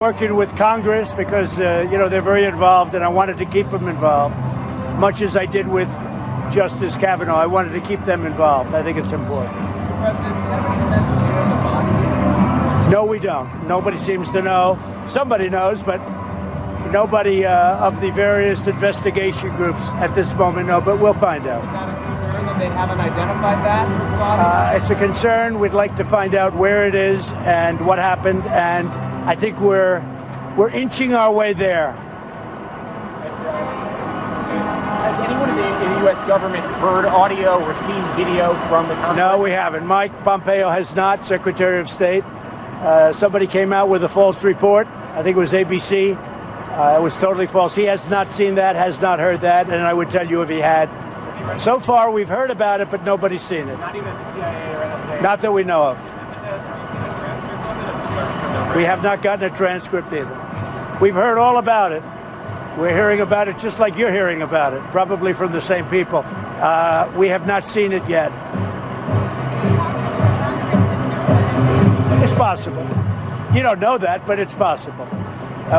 Working with Congress because, they're very involved, and I wanted to keep them involved, much as I did with Justice Kavanaugh. I wanted to keep them involved. I think it's important. Mr. President, do you have any sense of where the body is? No, we don't. Nobody seems to know. Somebody knows, but nobody of the various investigation groups at this moment know, but we'll find out. Is that a concern that they haven't identified that? It's a concern. We'd like to find out where it is and what happened, and I think we're inching our way there. Has anyone in the U.S. government heard audio or seen video from the conference? No, we haven't. Mike Pompeo has not, Secretary of State. Somebody came out with a false report. I think it was ABC. It was totally false. He has not seen that, has not heard that, and I would tell you if he had. So far, we've heard about it, but nobody's seen it. Not even the CIA or NSA? Not that we know of. We have not gotten a transcript either. We've heard all about it. We're hearing about it just like you're hearing about it, probably from the same people. We have not seen it yet. It's possible. You don't know that, but it's possible.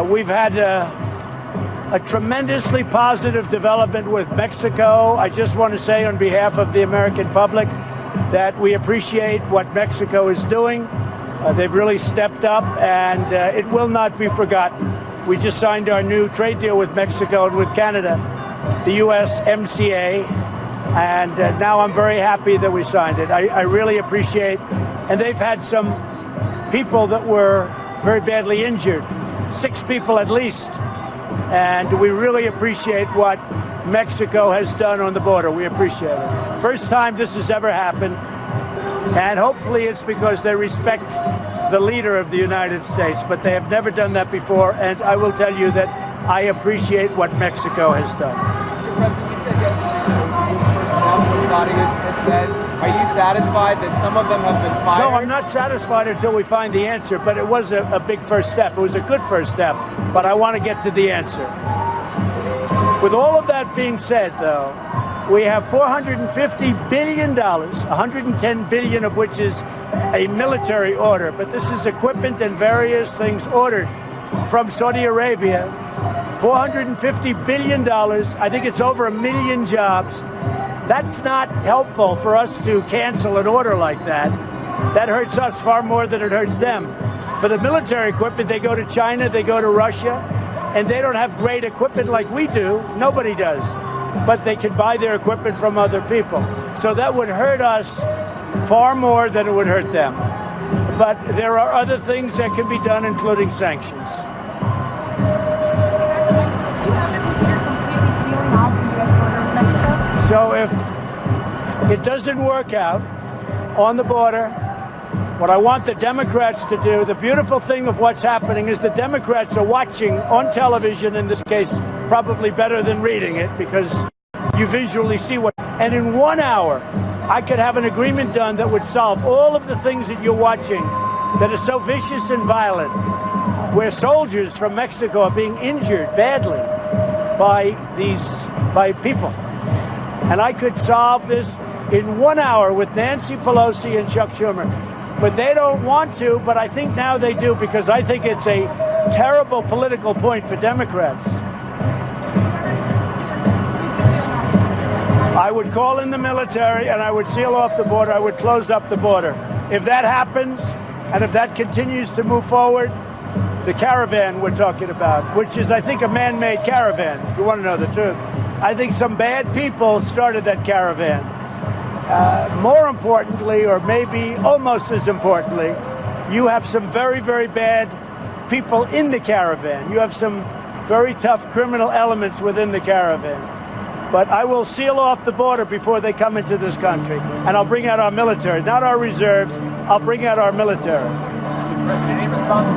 We've had a tremendously positive development with Mexico. I just want to say on behalf of the American public that we appreciate what Mexico is doing. They've really stepped up, and it will not be forgotten. We just signed our new trade deal with Mexico and with Canada, the USMCA, and now I'm very happy that we signed it. I really appreciate, and they've had some people that were very badly injured, 6 people at least, and we really appreciate what Mexico has done on the border. We appreciate it. First time this has ever happened. And hopefully it's because they respect the leader of the United States, but they have never done that before. And I will tell you that I appreciate what Mexico has done. Mr. President, you said yesterday it said, are you satisfied that some of them have been fired? No, I'm not satisfied until we find the answer, but it was a big first step. It was a good first step, but I want to get to the answer. With all of that being said, though, we have $450 billion, $110 billion of which is a military order. But this is equipment and various things ordered from Saudi Arabia. $450 billion. I think it's over 1 million jobs. That's not helpful for us to cancel an order like that. That hurts us far more than it hurts them. For the military equipment, they go to China, they go to Russia, and they don't have great equipment like we do. Nobody does. But they can buy their equipment from other people. So that would hurt us far more than it would hurt them. But there are other things that can be done, including sanctions. So if it doesn't work out on the border, what I want the Democrats to do, the beautiful thing of what's happening is the Democrats are watching on television, in this case, probably better than reading it, because you visually see what. And in 1 hour, I could have an agreement done that would solve all of the things that you're watching that are so vicious and violent, where soldiers from Mexico are being injured badly by people. And I could solve this in 1 hour with Nancy Pelosi and Chuck Schumer. But they don't want to, but I think now they do, because I think it's a terrible political point for Democrats. I would call in the military and I would seal off the border. I would close up the border. If that happens, and if that continues to move forward, the caravan we're talking about, which is, I think, a man-made caravan, if you want to know the truth. I think some bad people started that caravan. More importantly, or maybe almost as importantly, you have some very, very bad people in the caravan. You have some very tough criminal elements within the caravan. But I will seal off the border before they come into this country. And I'll bring out our military, not our reserves. I'll bring out our military. Mr. President, any response to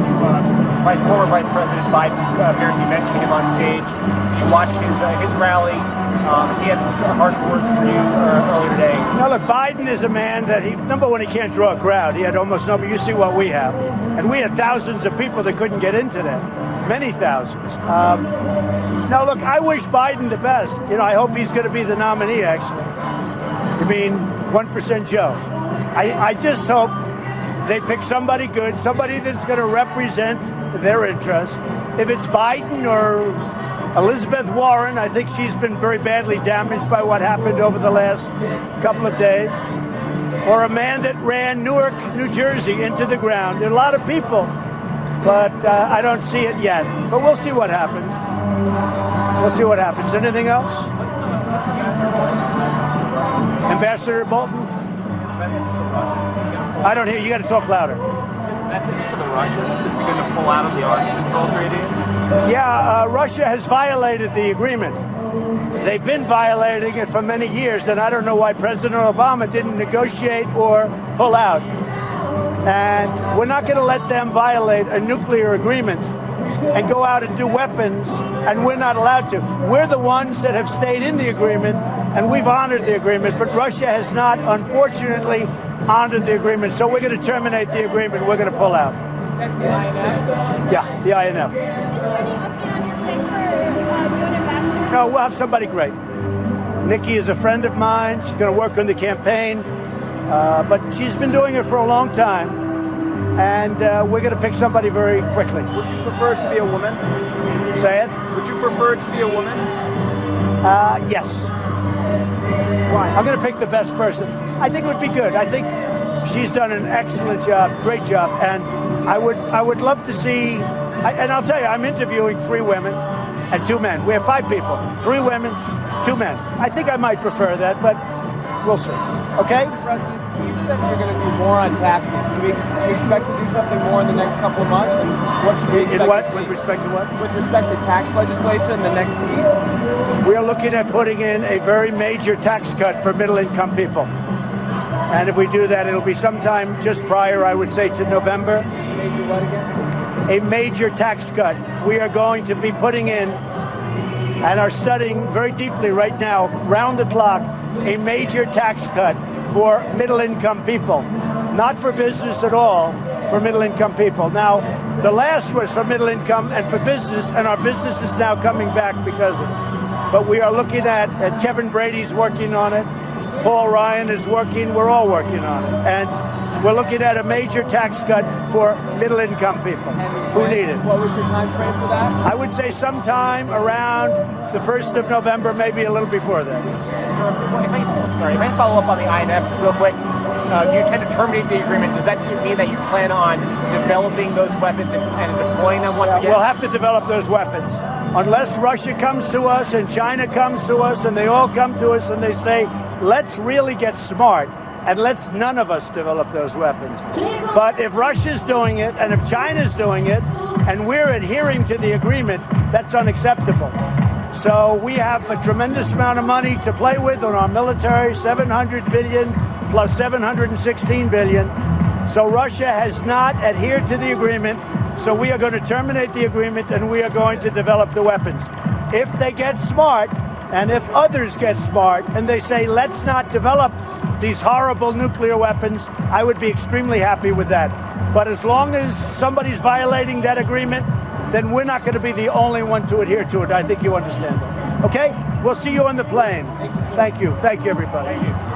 former Vice President Biden apparently mentioning him on stage? You watched his rally. He had some harsh words for you earlier today. Now, look, Biden is a man that number one, he can't draw a crowd. He had almost nobody. You see what we have. And we had thousands of people that couldn't get into that. Many thousands. Now, look, I wish Biden the best. I hope he's going to be the nominee, actually. You mean 1% Joe. I just hope they pick somebody good, somebody that's going to represent their interests. If it's Biden or Elizabeth Warren, I think she's been very badly damaged by what happened over the last couple of days. Or a man that ran Newark, New Jersey into the ground. There are a lot of people, but I don't see it yet. But we'll see what happens. We'll see what happens. Anything else? Ambassador Bolton? I don't hear you. Got to talk louder. Message to the Russians if you're going to pull out of the arms control treaty? Yeah, Russia has violated the agreement. They've been violating it for many years, and I don't know why President Obama didn't negotiate or pull out. And we're not going to let them violate a nuclear agreement and go out and do weapons, and we're not allowed to. We're the ones that have stayed in the agreement, and we've honored the agreement, but Russia has not, unfortunately, honored the agreement. So we're going to terminate the agreement. We're going to pull out. That's the INF? Yeah, the INF. No, we'll have somebody great. Nikki is a friend of mine. She's going to work on the campaign, but she's been doing it for a long time, and we're going to pick somebody very quickly. Would you prefer it to be a woman? Say it? Would you prefer it to be a woman? Yes. Why? I'm going to pick the best person. I think it would be good. I think she's done an excellent job, great job, and I would love to see. And I'll tell you, I'm interviewing 3 women and 2 men. We have 5 people, 3 women, 2 men. I think I might prefer that, but we'll see. Okay? President, you said you're going to do more on taxes. Do we expect to do something more in the next couple of months? And what should we expect? In what? With respect to what? With respect to tax legislation in the next piece? We are looking at putting in a very major tax cut for middle-income people. And if we do that, it'll be sometime just prior, I would say, to November. Major what again? A major tax cut. We are going to be putting in and are studying very deeply right now, round the clock, a major tax cut for middle-income people. Not for business at all, for middle-income people. Now, the last was for middle-income and for business, and our business is now coming back because of it. But we are looking at Kevin Brady's working on it. Paul Ryan is working. We're all working on it. And we're looking at a major tax cut for middle-income people who need it. What was your time frame for that? I would say sometime around the 1st of November, maybe a little before that. If I follow up on the INF real quick, you intend to terminate the agreement. Does that mean that you plan on developing those weapons and deploying them once again? We'll have to develop those weapons. Unless Russia comes to us and China comes to us and they all come to us and they say, let's really get smart and let's none of us develop those weapons. But if Russia's doing it and if China's doing it and we're adhering to the agreement, that's unacceptable. So we have a tremendous amount of money to play with on our military, $700 billion plus $716 billion. So Russia has not adhered to the agreement. So we are going to terminate the agreement and we are going to develop the weapons. If they get smart and if others get smart and they say, let's not develop these horrible nuclear weapons, I would be extremely happy with that. But as long as somebody's violating that agreement, then we're not going to be the only one to adhere to it. I think you understand that. Okay? We'll see you on the plane. Thank you. Thank you, everybody. Thank you.